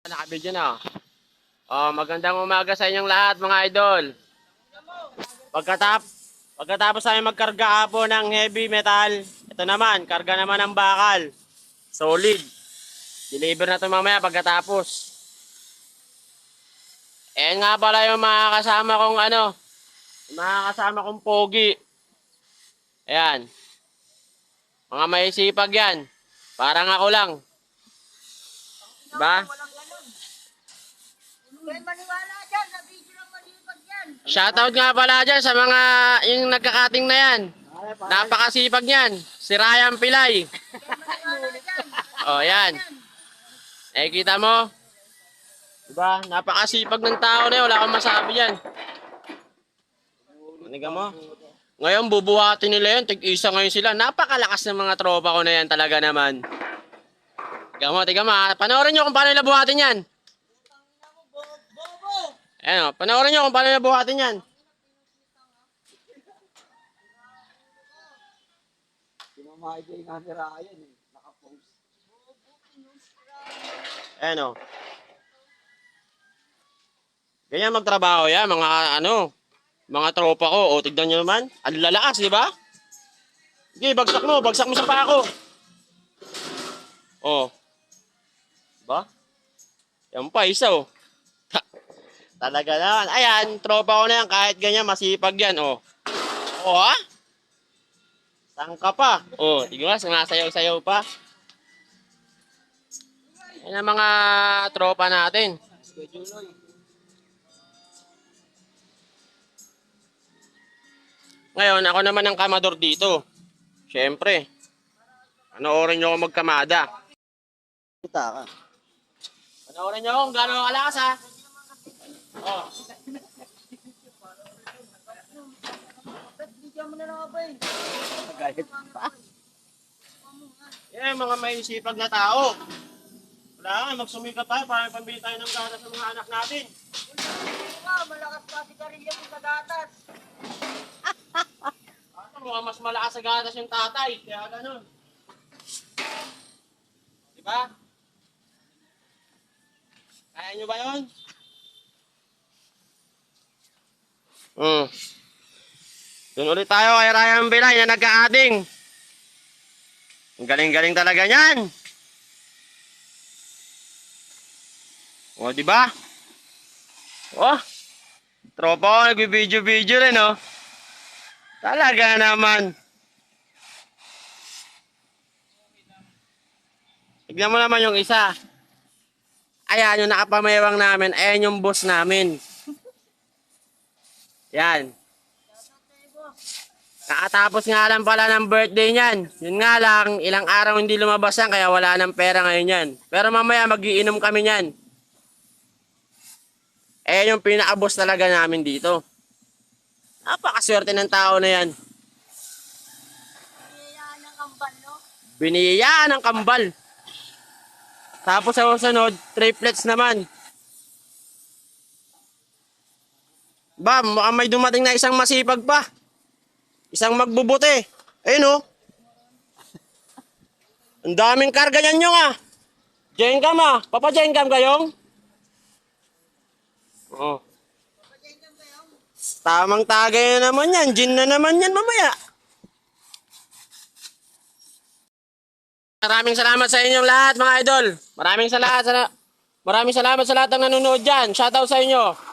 Nakabidyo na. Magandang umaga sa inyong lahat mga idol. Pagkatapos tayo magkarga po ng heavy metal, ito naman, karga naman ng bakal. Solid. Deliver na ito mamaya pagkatapos. Ayan nga pala yung mga kasama kong mga kasama kong pogi. Ayan. Mga may sipag yan. Parang ako lang. Diba? Kaya maniwala dyan, sa video lang malipag yan. Shoutout nga pala dyan sa mga yung nagkakating na yan. Napakasipag niyan. Si Ryan Pilay. Kaya maniwala dyan. Yan. Kita mo? Diba? Napakasipag ng tao na yun. Wala akong masabi yan. Maniga mo? Ngayon, bubuhatin nila yun. Tig-isa ngayon sila. Napakalakas ng mga tropa ko na yan talaga naman. Tiga mo. Panoorin nyo kung paano nila buhatin yan. Ayan o. Panoorin nyo kung paano nila buhatin yan. Pinamahigay nga ni Ryan eh. Nakapost. Ayan o. Ganyan magtrabaho yan, mga tropa ko. O, tignan nyo naman. Ang lalakas, di ba? Sige, bagsak mo sa pako. O. Diba? Yan pa, isa o. Talaga naman. Ayan, tropa ko na yan. Kahit ganyan, masipag yan, o. O, ha? Sangka pa. O, tignan, sumasayaw-sayaw pa. Yan ang mga tropa natin. Scheduloy. Ngayon, ako naman ang kamador dito. Siyempre. Panoorin nyo ako magkamada. Kita ka. Panoorin nyo kung gano'ng kalakas, ha? Oh. Bigyan mo na lang ako eh. Nagayat pa. Mga may sipag na tao. Wala nga, magsumikap tayo para pambili tayo ng gatas sa mga anak natin. Malakas pa si Carillo sa gatas. Mukhang mas malakas sa gatas yung tatay. Kaya ganun. Diba? Kaya nyo ba yun? Doon ulit tayo kay Ryan Bilay na nagka-ating. Ang galing-galing talaga niyan. O, diba? Oh, tropa ko, nagbibideo-video rin, oh. Talaga naman. Tignan mo naman yung isa. Ayan, yung nakapamayawang namin. Ayan yung boss namin. Yan. Nakatapos nga lang pala ng birthday niyan. Yun nga lang, ilang araw hindi lumabas yan, kaya wala ng pera ngayon yan. Pero mamaya magiinom kami niyan. Ayan yung pinaka-boss talaga namin dito. Napakaswerte ng tao na yan. Biniyayaan ng kambal, no? Biniyayaan ng kambal. Tapos sa sunod, triplets naman. Ba, mukhang may dumating na isang masipag pa. Isang magbubuti. Ayun o. Ang daming karga niyan nyo nga. Jenkam ah. Papa Jenkam kayong? Oo. Tamang tagay na naman yan. Gin na naman yan mamaya. Maraming salamat sa inyong lahat mga idol. Maraming salamat sa lahat ng nanonood dyan. Shoutout sa inyo.